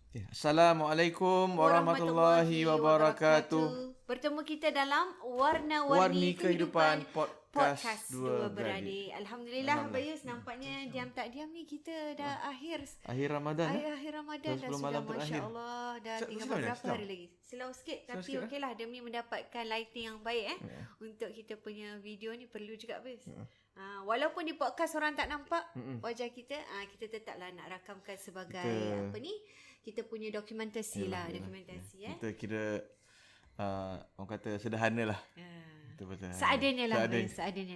Okay. Assalamualaikum warahmatullahi wabarakatuh. Bertemu kita dalam Warna-Warni Kehidupan Podcast Dua Beradik. Beradik. Alhamdulillah Bayus, nampaknya diam tak diam ni kita dah akhir Ramadan. akhir Ramadan dah sudah, masya-Allah, dah tinggal beberapa hari lagi. Slow sikit tapi okeylah demi mendapatkan lighting yang baik untuk kita punya video ni perlu juga Bayus. Walaupun di podcast orang tak nampak wajah kita, kita tetaplah nak rakamkan sebagai kita punya dokumentasi lah. Kita kira orang kata sederhana lah. Seadanya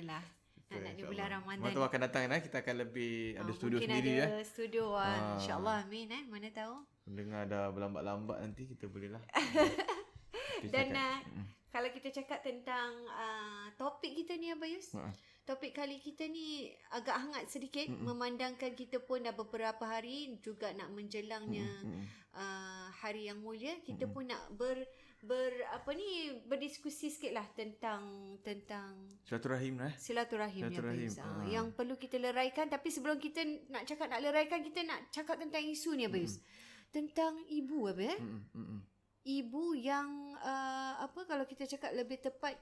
lah. Nak di bulan Ramadan. Waktu akan datang kita akan lebih ada studio mungkin sendiri ada studio InsyaAllah amin mana tahu. Dengar dah berlambat-lambat nanti kita boleh lah. Dan kalau kita cakap tentang topik kita ni Abayus, topik kali kita ni agak hangat sedikit, memandangkan kita pun dah beberapa hari juga nak menjelangnya hari yang mulia. Kita pun nak berdiskusi sikit lah tentang silaturahim ya Bayus. Yang perlu kita leraikan. Tapi sebelum kita nak leraikan, kita nak cakap tentang isu ni Bayus. Tentang ibu ibu yang kalau kita cakap lebih tepat,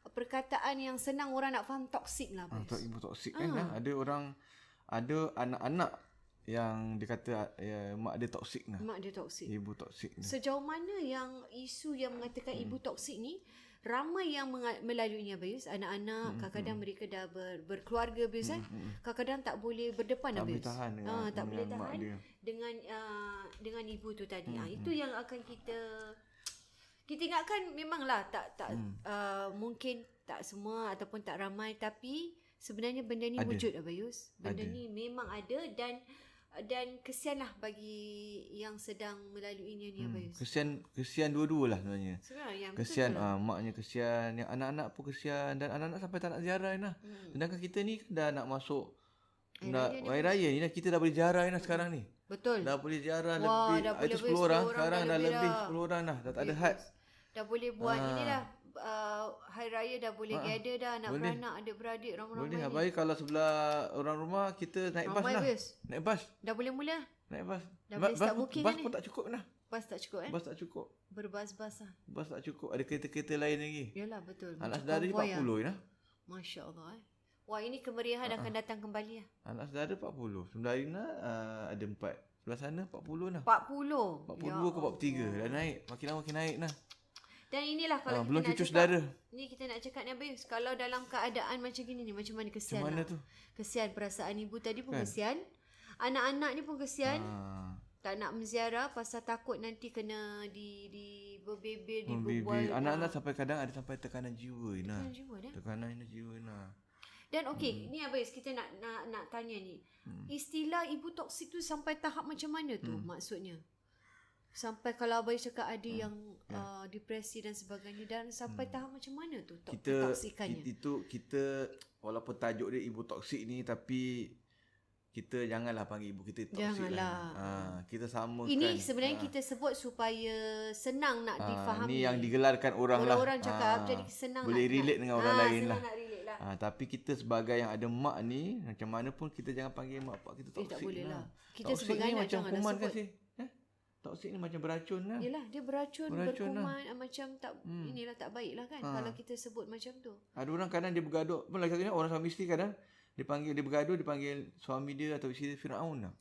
perkataan yang senang orang nak faham, toksik lah Bayus. Ibu toksik kan. Ada anak-anak yang dia kata mak dia toksik lah. Mak dia toksik. Ibu toksik. Sejauh mana yang isu yang mengatakan ibu toksik ni ramai yang melaluinya Bayus. Anak-anak kadang-kadang mereka dah berkeluarga Bayus kadang-kadang tak boleh berdepan Bayus. Tak boleh tahan dengan ibu tu tadi. Itu yang akan kita ingatkan. Memanglah tak mungkin tak semua ataupun tak ramai, tapi sebenarnya benda ni wujud Bayus. Benda ni memang ada dan kesianlah bagi yang sedang melaluinya ni Bayus. Kesian dua-dua lah sebenarnya. Sebenarnya kesian maknya kesian, yang anak-anak pun kesian, dan anak-anak sampai tak nak ziarah lah. Sedangkan kita ni dah nak masuk Hari Raya ni kita dah boleh ziarah sekarang ni. Betul. Dah boleh ziarah lebih. Itu 10 orang. Sekarang dah lebih 10 orang dah. Dah tak ada had. Dah boleh buat inilah. Hari Raya dah boleh gather dah. Anak beranak, adik-beradik, ramai-ramai. Boleh. Baik kalau sebelah orang rumah kita naik bas lah. Naik bas. Dah boleh mula. Naik bas. Dah boleh start booking bas pun tak cukup lah. Bas tak cukup Bas tak cukup. Berbas-bas lah. Bas tak cukup. Ada kereta-kereta lain lagi. Yalah betul. Anak saudara 40 lah. Masya Allah Wah, ini kemeriahan akan datang kembali lah. Anak saudara 40. Sebelah Rina ada 4. Sebelah sana 40 lah. 40 ke 43. Dah naik. Makin lama makin naik lah. Dan inilah kalau belum kita cucu nak saudara. Ni kita nak cakap ni Abayus, kalau dalam keadaan macam gini ni, macam mana kesian macam mana lah. tu? Kesian perasaan ibu tadi pun kesian. Anak-anak ni pun kesian. Tak nak menziarah pasal takut nanti kena berbebel, dibual. Anak-anak sampai kadang ada sampai tekanan jiwa nah. Tekanan jiwa nah. Dan ni Abayus, kita nak tanya ni. Istilah ibu toksik tu sampai tahap macam mana tu maksudnya? Sampai kalau Abayus cakap ada yang depresi dan sebagainya, dan sampai tahap macam mana tu toksikannya? Kita walaupun tajuk dia ibu toksik ni, tapi kita janganlah panggil ibu kita toksik lah. Kita samakan. Ini sebenarnya kita sebut supaya senang nak difahami. Ni yang digelarkan orang cakap jadi senang boleh relate dengan orang lain lah. Tapi kita sebagai yang ada mak ni, macam mana pun kita jangan panggil mak pak kita toksik. Tak boleh lah. Kita toksik sebagai ni macam kuman kan sih? Toksik ni macam beracun lah. Yelah, dia berkuman lah. Macam tak inilah, tak baik lah kan kalau kita sebut macam tu. Ada orang kadang dia bergaduh. Lagi satunya orang suami isteri kadang dia bergaduh, dipanggil suami dia atau isteri dia Firaun lah.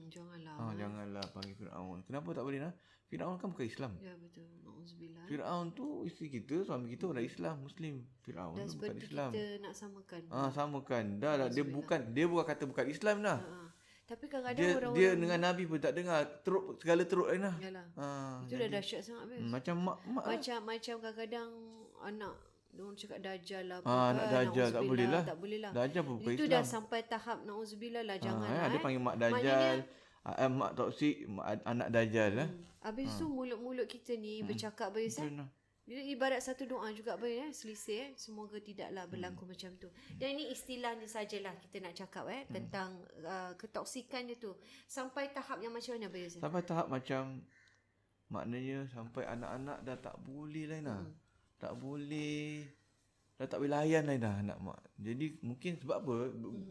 Janganlah panggil Firaun. Kenapa tak boleh lah? Firaun kan bukan Islam. Ya betul. Nauzubillah. Firaun tu isteri kita, suami kita orang Islam, Muslim. Firaun tu bukan Islam. Kita nak samakan. Samakan. Dah dia bukan bukan Islam dah. Tapi kadang-kadang orang-orang dia dengan Nabi pun tak dengar, segala teruk lain lah. Yalah. Itu dah dahsyat sangat Macam mak macam kadang-kadang anak diorang cakap dajal lah. Anak dajal tak boleh lah. Dajal pun bukan Itu Islam. Dah sampai tahap nauzubillah lah, jangan lah. Dia panggil mak dajal, mak toksik, anak dajal lah. Habis tu mulut-mulut kita ni bercakap Bayus dia ibarat satu doa juga Bayus selisih semoga tidaklah berlaku macam tu. Dan ini istilahnya sajalah kita nak cakap tentang ketoksikan dia tu. Sampai tahap yang macam mana Bayus? Sampai tahap macam maknanya sampai anak-anak dah tak boleh lah tak boleh, dah tak boleh layan lain dah anak mak. Jadi mungkin sebab apa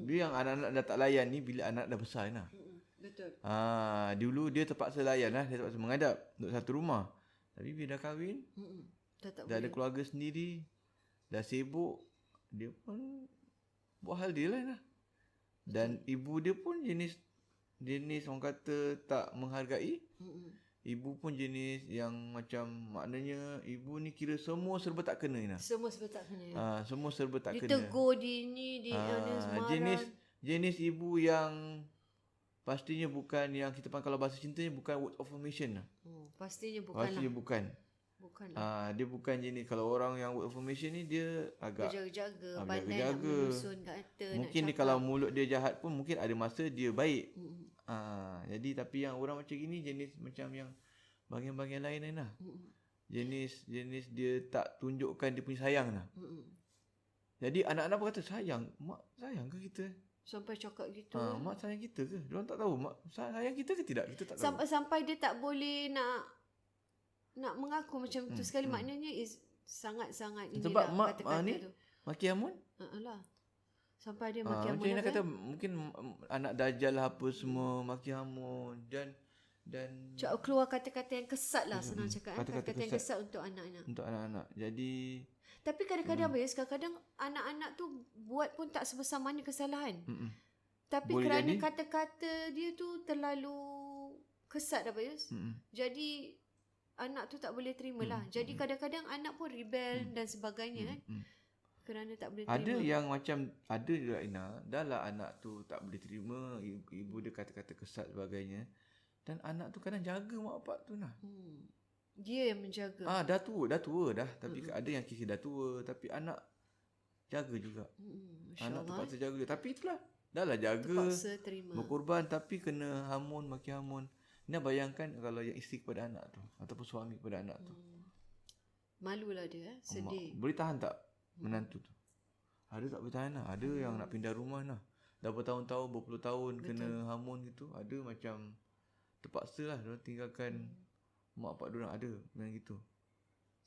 dia yang anak-anak dah tak layan ni, bila anak dah besar Betul. Dulu dia terpaksa layan lah. Dia terpaksa menghadap untuk satu rumah. Tapi bila dah kahwin, dah ada keluarga sendiri, dah sibuk, dia pun buat hal dia lah. Dan ibu dia pun jenis orang kata tak menghargai. Ibu pun jenis yang macam, maknanya ibu ni kira semua serba tak kena Ina. Semua serba tak kena. Semua serba tak kena. Ditegur di ni, marah. Jenis ibu yang pastinya bukan yang kita panggil, kalau bahasa cintanya bukan word of affirmation lah. Pastinya bukan. Pastinya bukan. Dia bukan jenis, kalau orang yang word of affirmation ni dia agak berjaga-jaga, pandai nak menyusun kata, mungkin nak dia kalau mulut dia jahat pun mungkin ada masa dia baik. Jadi tapi yang orang macam gini jenis macam yang bahagian-bahagian lain lah. Jenis dia tak tunjukkan dia punya sayang lah. Jadi anak-anak pun kata, sayang, mak sayang ke kita? Sampai cakap gitu. Mak sayang kita ke? Diorang tak tahu mak sayang kita ke tidak? Kita tak tahu. Sampai dia tak boleh nak mengaku macam tu sekali. Maknanya sangat-sangat inilah. Sebab mak ni tu maki Amun. Alah. Sampai dia maki Amun. Macam Ina kata mungkin anak dajal lah apa semua maki Amun dan keluar kata-kata yang kesat lah, senang cakap. Kata-kata yang kesat untuk anak-anak. Untuk anak-anak. Jadi tapi kadang-kadang kadang-kadang anak-anak tu buat pun tak sebesar mana kesalahan. Tapi boleh kerana jadi kata-kata dia tu terlalu kesat dah Bayus. Jadi anak tu tak boleh terima lah. Jadi kadang-kadang anak pun rebel dan sebagainya kan. Kerana tak boleh terima. Ada yang macam, ada juga Ina, dah lah anak tu tak boleh terima, ibu dia kata-kata kesat sebagainya. Dan anak tu kadang jaga mak bapak tu nah. Dia yang menjaga. Dah tua dah. Tapi ada yang kisah dah tua, tapi anak jaga juga. Anak terpaksa jaga juga. Tapi itulah, dah lah jaga. Terpaksa terima. Berkorban tapi kena hamun, maki hamun. Ina bayangkan kalau yang isteri kepada anak tu, ataupun suami kepada anak tu. Malulah dia, sedih. Boleh tahan tak menantu tu? Ada tak boleh tahan lah. Ada yang nak pindah rumah lah. Dah bertahun-tahun, berpuluh tahun kena hamun gitu. Ada macam terpaksa lah diorang tinggalkan mak bapak diorang, ada yang gitu.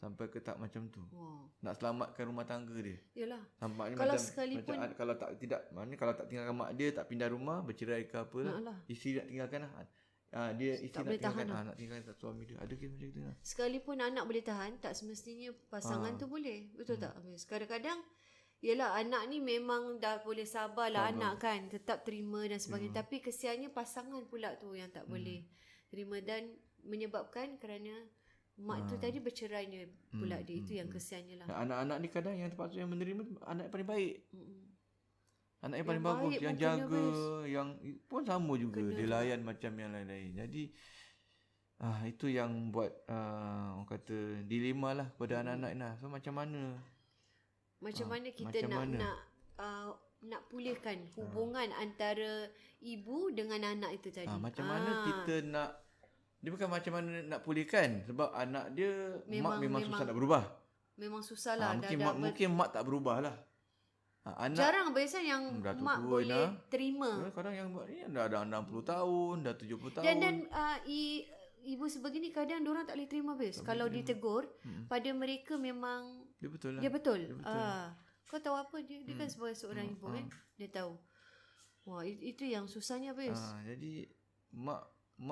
Sampai ke tak macam tu. Nak selamatkan rumah tangga dia. Yalah. Nampaknya kalau macam, sekalipun kalau tak tinggalkan mak dia, tak pindah rumah, bercerai ke apa lah. Isteri nak tinggalkan lah. Dia isteri nak tinggalkan nak tinggalkan suami dia. Ada kes macam tu lah. Sekalipun anak boleh tahan, tak semestinya pasangan tu boleh. Betul tak? Kadang-kadang yelah, anak ni memang dah boleh sabar lah anak kan, tetap terima dan sebagainya. Tapi kesiannya pasangan pula tu yang tak boleh terima dan menyebabkan kerana mak tu tadi bercerainya pula dia. Itu yang kesiannya lah. Anak-anak ni kadang yang terpaksa yang menerima anak yang paling baik. Anak yang paling bagus, yang jaga, yang pun sama juga. Dia layan macam yang lain-lain. Jadi itu yang buat orang kata dilema lah pada anak-anak ni. So macam mana kita nak pulihkan hubungan antara ibu dengan anak itu tadi. Macam mana kita nak, dia bukan macam mana nak pulihkan, sebab anak dia memang susah nak berubah. Memang susah lah. Mungkin mak tak berubah lah. Anak jarang biasa yang mak boleh terima. Kadang yang ni dah 60 tahun, dah 70 tahun. Dan ibu sebegini kadang diorang tak boleh terima kalau ditegur pada mereka memang dia betul lah. Dia betul. Kau tahu apa dia kan sebagai seorang ibu kan. Dia tahu. Wah, itu yang susahnya jadi mak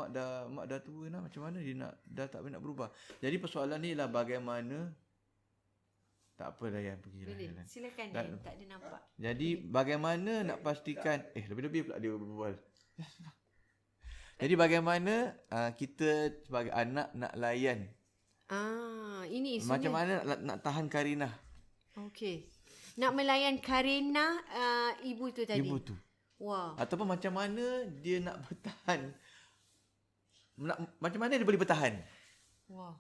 dah tua lah, macam mana dia dah tak boleh nak berubah. Jadi persoalan ni lah bagaimana. Tak apa dah yang pergi lah. Silakan dia, tak ada nampak. Jadi bagaimana nak pastikan lebih-lebih pula dia berbual. Jadi bagaimana kita sebagai anak nak layan. Ini isunya. Macam mana nak tahan Karinah. Okey. Nak melayan Karinah ibu tu tadi. Ibu tu. Wah. Ataupun macam mana dia nak bertahan. Macam mana dia boleh bertahan. Wah.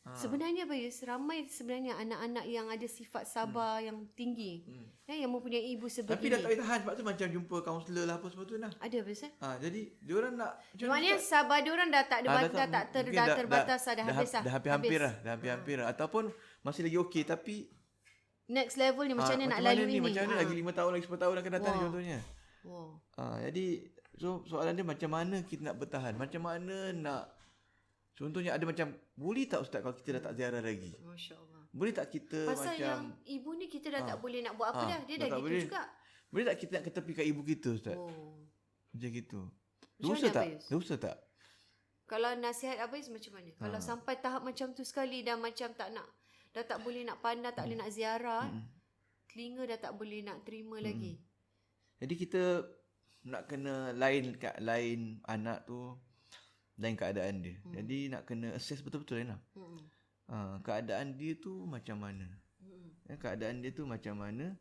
Sebenarnya Bayus, ramai sebenarnya anak-anak yang ada sifat sabar yang tinggi. Yang mempunyai ibu sebegini. Tapi dah tak boleh tahan, sebab tu macam jumpa kaunselor lah apa semua tu lah. Ada Bayus jadi diorang nak, maknanya sabar diorang dah tak ada dah terbatas dah habis lah. Dah hampir-hampir lah. Ataupun masih lagi okey tapi next level ni macam mana nak lalui ni. Macam mana lagi 5 tahun lagi 10 tahun akan datang contohnya. Jadi soalan dia macam mana kita nak bertahan. Macam mana nak, contohnya ada macam, boleh tak Ustaz kalau kita dah tak ziarah lagi? Masya Allah. Boleh tak kita pasal macam yang ibu ni kita dah tak boleh nak buat apa dah. Dia dah gitu boleh. juga. Boleh tak kita nak ketepikan ibu kita Ustaz? Macam gitu. Dosa tak? Dosa tak? Kalau nasihat Abayus macam mana? Kalau sampai tahap macam tu sekali dah macam tak nak, dah tak boleh nak pandang, tak boleh nak ziarah, telinga dah tak boleh nak terima lagi. Jadi kita nak kena lain anak tu, lain keadaan dia. Jadi nak kena assess betul-betul Lena. Keadaan dia tu macam mana? Keadaan dia tu macam mana?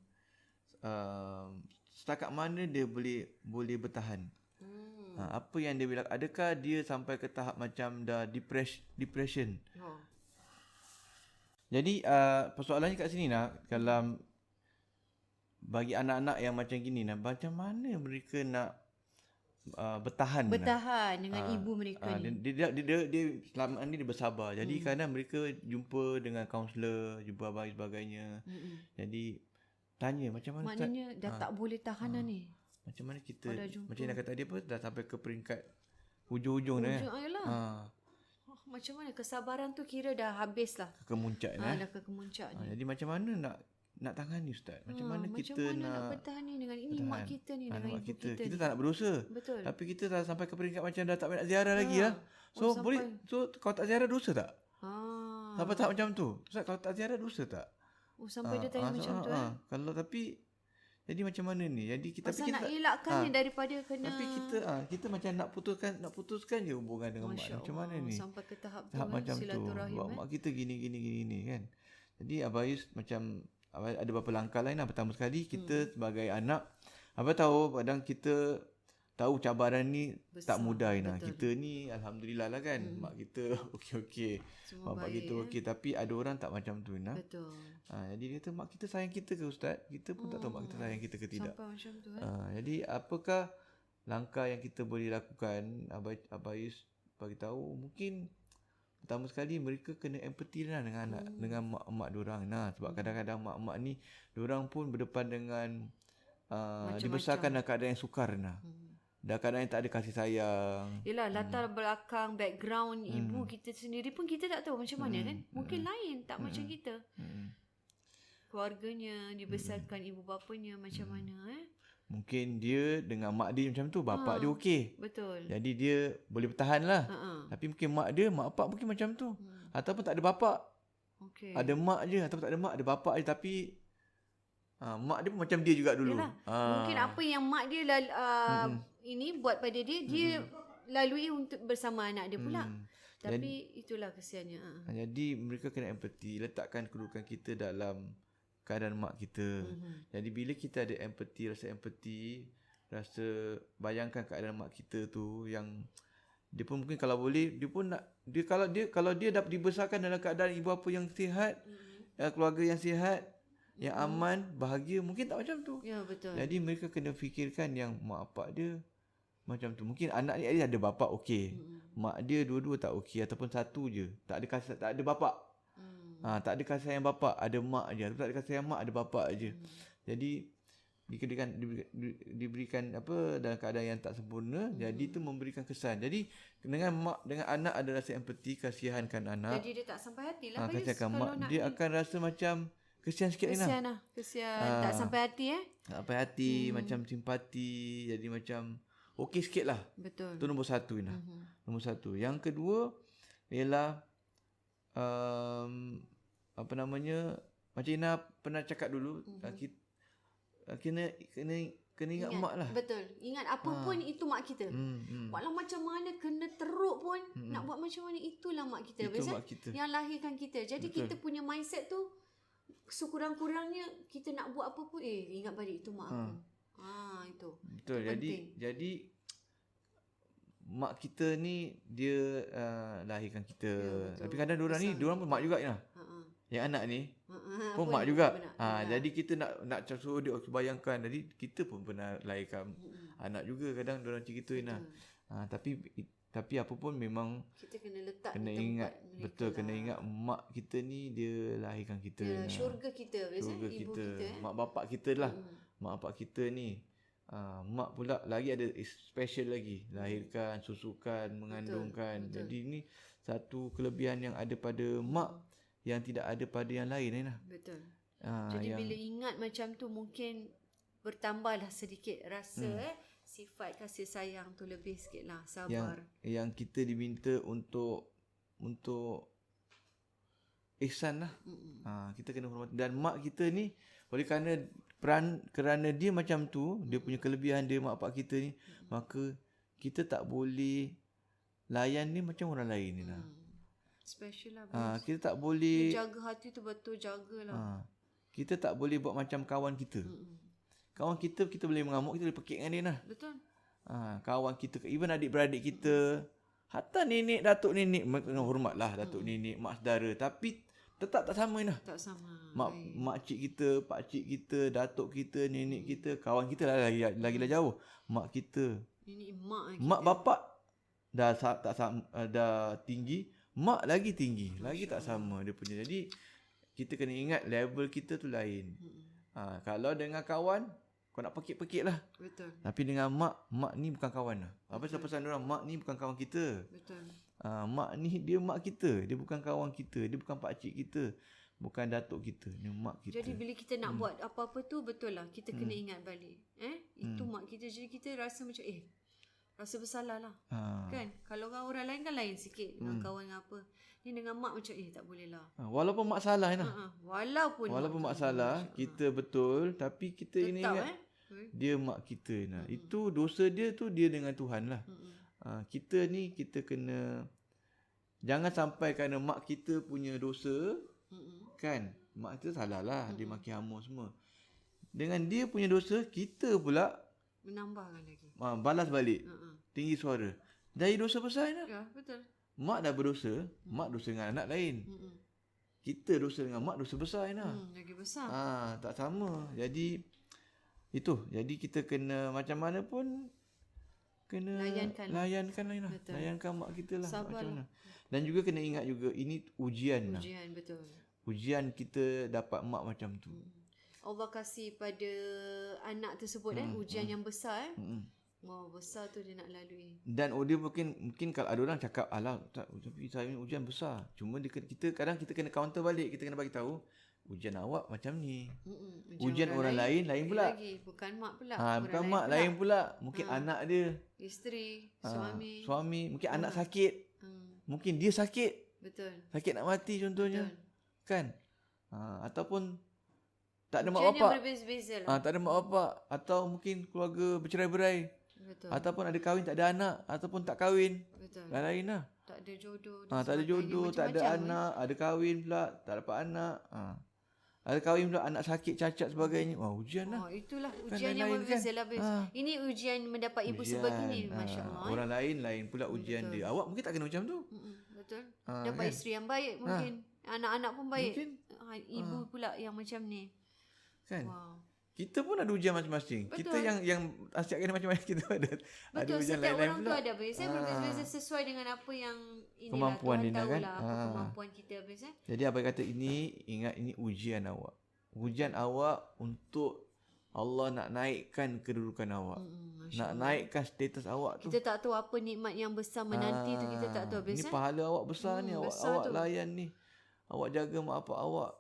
Setakat mana dia boleh bertahan? Apa yang dia bilang, adakah dia sampai ke tahap macam dah depression? Jadi persoalannya kat sini nak, kalau bagi anak-anak yang macam gini nak, macam mana mereka nak bertahan dengan ibu mereka ni. Dia selama ni dia bersabar. Jadi kadang mereka jumpa dengan kaunselor, jumpa abang sebagainya. Jadi tanya macam mana maknanya dah tak boleh tahan dah ni. Macam mana kita, macam yang kata dia apa, dah sampai ke peringkat hujung-hujung dah. Macam mana kesabaran tu kira dah habis lah. Kemuncak dah ke kemuncak ni. Jadi macam mana nak tangani Ustaz? Macam mana kita nak bertahan ni dengan ini mak kita ni, dengan ibu kita. Kita tak nak berdosa. Betul. Tapi kita dah sampai ke peringkat macam dah tak nak ziarah lagi lah. So kalau tak ziarah dosa tak? Sampai tahap macam tu. Ustaz, kalau tak ziarah dosa tak? Sampai dia tanya macam tu Kalau tapi jadi macam mana ni? Jadi kita nak elakkan ni daripada kena. Tapi kita macam nak putuskan je hubungan dengan mak. Macam mana ni? Sampai ke tahap macam silaturahim. Mak kita gini kan. Jadi Abayus macam ada beberapa langkah lain lah. Pertama sekali kita sebagai anak, tahu kadang kita tahu cabaran ni besar, tak mudah Ina. Kita ni alhamdulillah lah kan. Mak kita okey. Bapak kita okey, tapi ada orang tak macam tu Ina. Betul. Jadi dia kata mak kita sayang kita ke Ustaz? Kita pun tak tahu mak kita sayang kita ke tidak. Sampai macam tu jadi apakah langkah yang kita boleh lakukan? Abayus bagi tahu mungkin pertama sekali mereka kena empathy lah dengan anak, dengan mak-mak diorang. Sebab kadang-kadang mak-mak ni diorang pun berdepan dengan dibesarkan dalam keadaan yang sukar dah kadang yang tak ada kasih sayang. Yelah, latar belakang, background ibu kita sendiri pun kita tak tahu macam mana kan. Mungkin lain, tak macam kita. Keluarganya, dibesarkan ibu bapanya macam mana Mungkin dia dengan mak dia macam tu, bapak dia okey. Betul. Jadi dia boleh bertahan lah. Tapi mungkin mak bapak mungkin macam tu. Ataupun tak ada bapak. Ada mak je, ataupun tak ada mak, ada bapak je. Tapi mak dia pun macam dia juga dulu. Mungkin apa yang mak dia ini buat pada dia lalui untuk bersama anak dia pula. Tapi itulah kesiannya. Jadi mereka kena empathy, letakkan kedudukan kita dalam keadaan mak kita. Jadi bila kita ada empathy, rasa bayangkan keadaan mak kita tu, yang dia pun mungkin kalau boleh dia pun nak, kalau dia dapat dibesarkan dalam keadaan ibu bapa yang sihat, keluarga yang sihat, yang aman, bahagia, mungkin tak macam tu. Ya, betul. Jadi mereka kena fikirkan yang mak bapak dia macam tu. Mungkin anak ni ada bapak okey, mak dia dua-dua tak okey, ataupun satu je tak ada bapak. Tak ada kasih sayang bapak, ada mak je. Tak ada kasih sayang mak, ada bapak je. Jadi diberikan dalam keadaan yang tak sempurna, jadi tu memberikan kesan. Jadi dengan mak dengan anak ada rasa empati, kasihankan anak. Jadi dia tak sampai hati lah. Kasihankan mak, dia akan rasa macam kesian sikit ni lah. Kesian. Tak sampai hati Tak sampai hati, macam simpati. Jadi macam okey sikit lah. Betul. Itu nombor satu Ina. Nombor satu. Yang kedua ialah macam Ina pernah cakap dulu, kena ingat mak lah. Betul. Ingat apa pun itu mak kita. Walau macam mana kena teruk pun, nak buat macam mana, itulah mak kita. Mak kita yang lahirkan kita. Jadi kita punya mindset tu, sekurang-kurangnya kita nak buat apa pun, ingat balik itu mak aku. Itu. Betul. Itu jadi mak kita ni dia lahirkan kita. Tapi kadang diorang pun mak juga lah. Yang anak ni pun mak juga. Jadi kita nak suruh dia bayangkan. Jadi kita pun pernah lahirkan anak juga. Kadang diorang cerita Ina. Tapi apa pun memang kita kena letak, kena ingat. Betul, kena ingat mak kita ni dia lahirkan kita. Syurga kita biasanya ibu kita. Mak bapak kita lah. Mak bapak kita ni. Mak pula lagi ada special lagi, lahirkan, susukan, mengandungkan. Betul. Jadi ni satu kelebihan yang ada pada mak yang tidak ada pada yang lain. Betul. Jadi bila ingat macam tu, mungkin bertambahlah sedikit rasa sifat kasih sayang tu lebih sikit lah, yang sabar. yang kita diminta untuk ihsan lah. Kita kena hormat. Dan mak kita ni oleh kerana dia macam tu, dia punya kelebihan dia, mak bapak kita ni, maka kita tak boleh layan ni macam orang lain ni lah. Special lah. Kita tak boleh jaga hati tu betul, jagalah. Kita tak boleh buat macam kawan kita. Kawan kita boleh mengamuk, kita boleh pekik dengan dia lah. Betul. Kawan kita, even adik-beradik kita, hatta nenek, datuk nenek, kena hormatlah datuk nenek, mak saudara, tapi tetap tak sama lah. Tak sama. Mak cik kita, pak cik kita, datuk kita, nenek kita, kawan kita lah lagi jauh. Mak kita. Ini mak kita. Mak bapak dah tinggi, mak lagi tinggi, lagi tak sama dia punya. Jadi kita kena ingat level kita tu lain. Kalau dengan kawan, kau nak pekik-pekik lah. Betul. Tapi dengan mak ni bukan kawan lah. Apa pesan orang, mak ni bukan kawan kita. Betul. Mak ni dia mak kita, dia bukan kawan kita, dia bukan pakcik kita, bukan datuk kita, dia mak kita. Jadi bila kita nak buat apa-apa tu, betul lah kita kena ingat balik. Itu mak kita, jadi kita rasa macam rasa bersalah lah. Kan? Kalau orang lain kan lain sikit dengan kawan dengan apa. Ni dengan mak macam tak boleh lah. Walaupun mak salah lah. Walaupun mak salah, kita betul, tapi kita ini ingat dia mak kita lah. Itu dosa dia tu dia dengan Tuhan lah. Kita ni kita kena jangan sampai kerana mak kita punya dosa, kan, mak kita salah lah, dia maki hama semua. Dengan dia punya dosa, kita pula menambahkan lagi, balas balik, tinggi suara. Jadi dosa besar lah. Ya, betul. Mak dah berdosa, mak dosa dengan anak lain. Kita dosa dengan mak, dosa besar lah. Lagi besar. Tak sama. Jadi jadi kita kena macam mana pun kena layankan lah. Layankan mak kita lah. Sabar macam mana. Dan juga kena ingat juga ini ujian lah. Betul. Ujian kita dapat mak macam tu. Allah kasih pada anak tersebut ujian yang besar. Wow, besar tu dia nak lalui. Dan dia mungkin kalau ada orang cakap, alah tapi saya ni ujian besar. Cuma kita kadang kita kena counter balik, kita kena bagi tahu ujian awak macam ni. Ujian orang lain pula. Lagi. Bukan mak pula. Bukan mak lain pula. Mungkin anak dia, isteri, suami, mungkin anak sakit. Mungkin dia sakit. Betul. Sakit nak mati contohnya. Betul. Kan? Ataupun tak ada mak bapak. bapak. Berbeza-beza lah. Tak ada mak bapak, atau mungkin keluarga bercerai-berai. Betul. Ataupun ada kahwin tak ada anak, ataupun tak kahwin. Betul. Lain lah. Tak ada jodoh. Tak ada jodoh, tak ada anak, ada kahwin pula, tak dapat anak. Ada kahwin pula, anak sakit, cacat sebagainya. Ujian lah. Itulah ujian yang berbeza lah. Ini ujian mendapat ibu sebegini, masya-Allah. Orang lain pula ujian dia. Awak mungkin tak kena macam tu. Betul. Dapat isteri yang baik mungkin. Anak-anak pun baik. Ibu pula yang macam ni. Kan? Kita pun ada ujian masing-masing. Betul. Kita yang asyik kena macam-macam, kita ada ujian lain-lain pula. Betul, setiap orang tu ada biasa berbeza-beza sesuai dengan apa yang kemampuan dia kan. Kemampuan kita biasa. Jadi apa kata ingat ini ujian awak. Ujian awak untuk Allah nak naikkan kedudukan awak. Nak naikkan status awak tu. Kita tak tahu apa nikmat yang besar menanti tu, kita tak tahu biasa. Ini pahala awak besar ni, awak layan ni. Awak jaga mak bapak awak.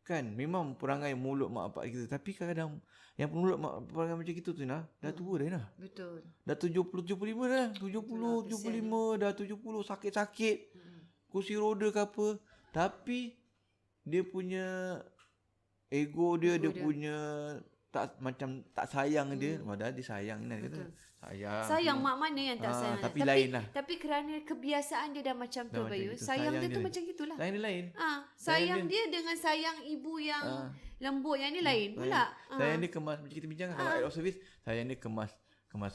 Kan memang perangai mulut mak bapak kita, tapi kadang-kadang yang mulut mak perangai macam gitu tu dah tua dah nah. Betul. Dah 70 75 dah. 70 75 dah 70 sakit-sakit. Kursi roda ke apa. Tapi dia punya ego dia punya tak sayang dia. Padahal dia sayang ni kata. Sayang mak mana yang tak sayang. Tapi lain lah. Tapi kerana kebiasaan dia dah macam tu Bayu. Sayang dia tu macam gitulah. Lain. Sayang dia dengan sayang ibu yang lembut yang ni lain pula. Sayang dia kemas, macam kita bincang kalau act of service, sayang dia kemas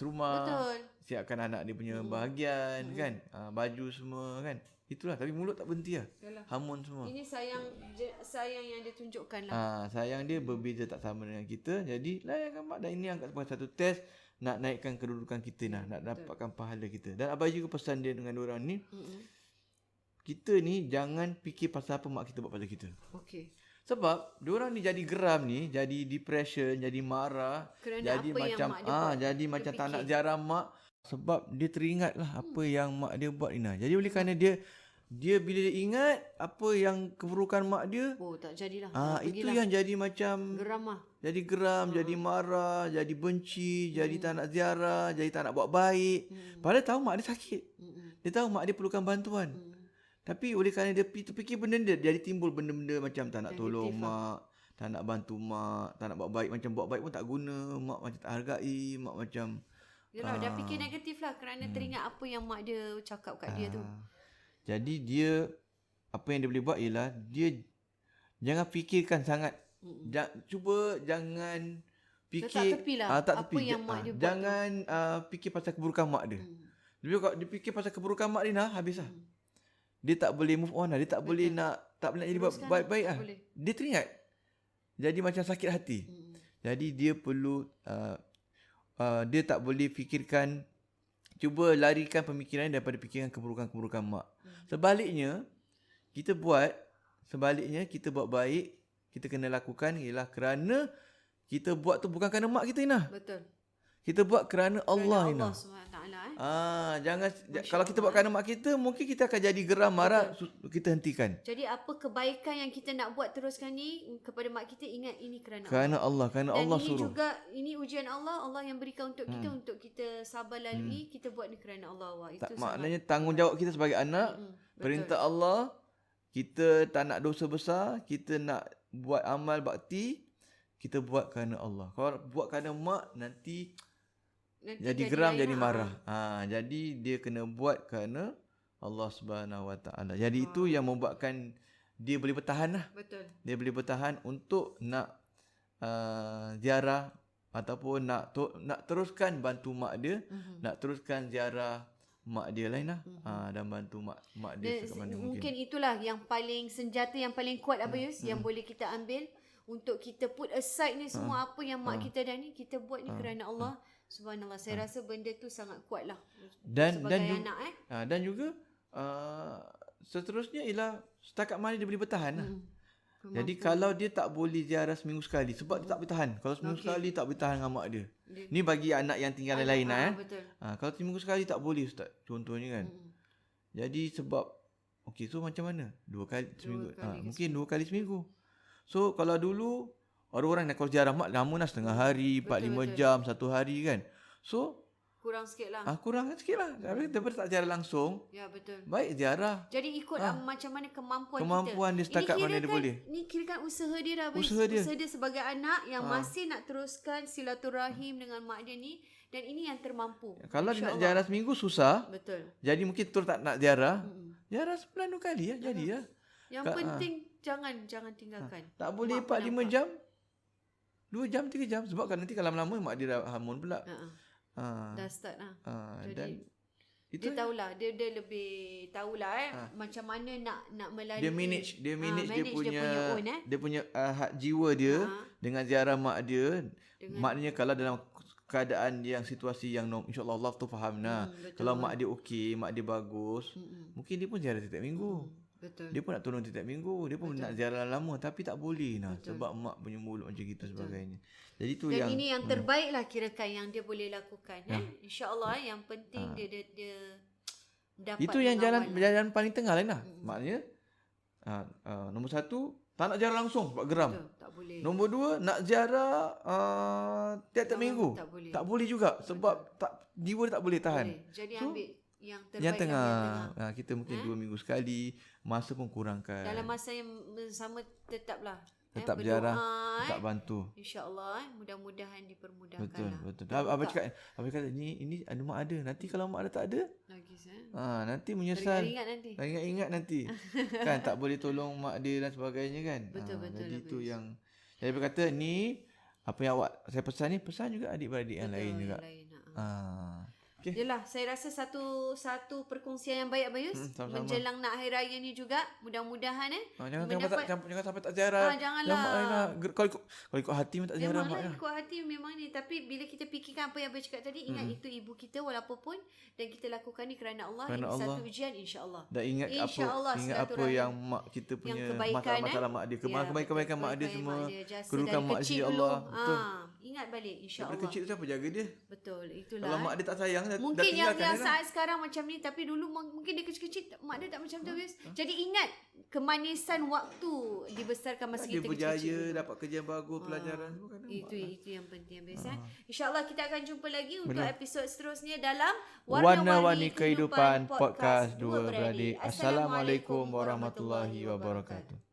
rumah. Betul. Siapkan anak dia punya bahagian kan. Baju semua kan. Itulah, tapi mulut tak berhenti lah. Hamun semua. Ini sayang yang dia tunjukkan lah. Sayang dia berbeza tak sama dengan kita. Jadi layankan mak, dan ini anggap sebagai satu test nak naikkan kedudukan kita nak dapatkan pahala kita. Dan Abang juga pesan dia dengan orang ni, kita ni jangan fikir pasal apa mak kita buat pada kita. Okey. Sebab diorang ni jadi geram ni, jadi depression, jadi marah, kerana jadi apa macam yang mak dia buat, jadi macam tak nak ziarah mak sebab dia teringatlah apa yang mak dia buat ni. Jadi oleh kerana dia dia bila dia ingat apa yang keburukan mak dia, tak jadilah. Itu yang jadi macam geram lah. Jadi geram, jadi marah, jadi benci, jadi tak nak ziarah, jadi tak nak buat baik. Padahal tahu mak dia sakit. Dia tahu mak dia perlukan bantuan. Tapi oleh kerana dia fikir benda dia, jadi timbul benda-benda macam tak nak tolong mak, tak nak bantu mak, tak nak buat baik. Macam buat baik pun tak guna, mak macam tak hargai, mak macam yalah, dah fikir negatif lah kerana teringat apa yang mak dia cakap kat dia tu. Jadi dia, apa yang dia boleh buat ialah dia jangan fikirkan sangat. Cuba jangan fikir tak tepi lah tak apa yang mak dia buat. Jangan fikir pasal keburukan mak dia. Kalau dia fikir pasal keburukan mak dia, habis lah. Dia tak boleh move on lah. Dia tak boleh nak jadi baik-baik lah. Dia teringat. Jadi macam sakit hati. Jadi dia perlu dia tak boleh fikirkan, cuba larikan pemikiran daripada fikirkan keburukan-keburukan mak. Sebaliknya kita buat baik, kita kena lakukan ialah kerana kita buat tu bukan kerana mak kita, Inah. Betul. Kita buat kerana Allah, Inah. Jangan kalau kita buat kerana mak kita, mungkin kita akan jadi geram, marah, kita hentikan. Jadi apa kebaikan yang kita nak buat teruskan ni kepada mak kita, ingat ini kerana Allah. Kerana Allah suruh. Dan ini ujian Allah yang berikan untuk kita, untuk kita sabar lalui, kita buat ni kerana Allah. Itu maknanya tanggungjawab kita sebagai anak, perintah Allah, kita tak nak dosa besar, kita nak buat amal bakti, kita buat kerana Allah. Kalau buat kerana mak, nanti jadi geram, jadi marah. Jadi dia kena buat kerana Allah Subhanahu Wa Taala. Jadi itu yang membuatkan dia boleh bertahan lah. Betul. Dia boleh bertahan untuk nak ziarah ataupun nak teruskan bantu mak dia, nak teruskan ziarah mak dia lain lah. Dan bantu mak dia sekamana mungkin. Mungkin itulah yang paling senjata yang paling kuat Abayus yang boleh kita ambil untuk kita put aside ni semua apa yang mak kita dah ni, kita buat ni kerana Allah. Subhanallah, saya rasa benda tu sangat kuat lah sebagai anak. Dan juga seterusnya ialah setakat mana dia boleh bertahan lah. Jadi kalau dia tak boleh ziarah seminggu sekali, sebab dia tak boleh tahan. Kalau seminggu sekali tak boleh tahan dengan mak dia. Ni bagi anak yang tinggal lain lah. Kalau seminggu sekali tak boleh, Ustaz, contohnya kan. Jadi sebab so macam mana? 2 kali seminggu. Mungkin 2 kali seminggu. So kalau dulu orang nak kalau ziarah mak lama lah, setengah hari, 4-5 jam, 1 hari kan. So kurang sikit lah. Kurang sikit lah. Daripada tak ziarah langsung. Ya, betul. Baik ziarah. Jadi ikut macam mana kemampuan dia setakat mana dia boleh. Ni kirakan usaha dia dah. Usaha dia sebagai anak yang masih nak teruskan silaturahim dengan mak dia ni. Dan ini yang termampu. Kalau dia nak ziarah seminggu susah. Betul. Jadi mungkin terus tak nak ziarah. Ziarah sebulan 2 kali lah. Jadi lah. Yang penting jangan tinggalkan. Tak boleh 4-5 jam. 2 jam, 3 jam. Sebab kan nanti kalau lama-lama mak dia dah hormon pula. Dah start lah. Jadi dia tahulah. Dia lebih tahulah macam mana nak melalui. Dia manage dia punya jiwa dia dengan ziarah mak dia. Maknanya kalau dalam keadaan yang situasi yang insya-Allah Allah tu faham nah. Kalau mak dia okey, mak dia bagus, mungkin dia pun ziarah setiap minggu. Betul. Dia pun nak tolong setiap minggu, dia pun nak ziarah lama, tapi tak boleh sebab mak punya mulut macam gitu sebagainya. Jadi tu dan ini yang terbaiklah kirakan yang dia boleh lakukan. Insya-Allah yang penting dia dapat. Itu yang jalan paling tengah lah. Maknanya nombor 1 tak nak ziarah langsung sebab geram. Betul, tak boleh. Nombor 2 nak ziarah tiap-tiap minggu. Tak boleh juga sebab jiwa dia tak boleh tahan. Jadi ambil yang terbaik yang tengah. Kita mungkin 2 minggu sekali, masa pun kurangkan. Dalam masa yang sama tetaplah tetap ziarah, tetap bantu. InsyaAllah mudah-mudahan dipermudahkan. Betul. Abang cakap ini ada mak ada. Nanti kalau mak ada tak ada, lagi nanti menyesal. Ingat nanti. Kan tak boleh tolong mak dia dan sebagainya kan. Betul. Jadi itu yang saya berkata ni apa yang saya pesan ni, pesan juga adik-beradik yang lain juga. Okay. Yalah, saya rasa satu perkongsian yang baik Abayus menjelang nak hari raya ni juga. Mudah-mudahan jangan sampai tak ziarah. Janganlah. Kalau ikut hati tak ziarah mak. Memanglah ikut hati memang ni, tapi bila kita fikirkan apa yang Abayus cakap tadi, ingat itu ibu kita walaupun pun, dan kita lakukan ni kerana Allah. Ini satu ujian insya-Allah. Dan ingat apa yang mak kita punya masalah mak dia, kebaikan mak dia semua, kedudukan mak dia Allah. Ingat balik insya-Allah. Daripada kecil tu siapa jaga dia? Betul, itulah. Kalau mak dia tak sayang Mungkin yang saat sekarang macam ni, tapi dulu mungkin dia kecil-kecil mak dia tak macam tu Bius. Jadi ingat kemanisan waktu dibesarkan masa kita kecil-kecil. Dia berjaya, dapat kerja bagus, pelajaran semua kan. Itu yang penting Bius. InsyaAllah kita akan jumpa lagi untuk episod seterusnya dalam Warna-Warni Kehidupan Podcast Dua Beradik. Assalamualaikum warahmatullahi wabarakatuh.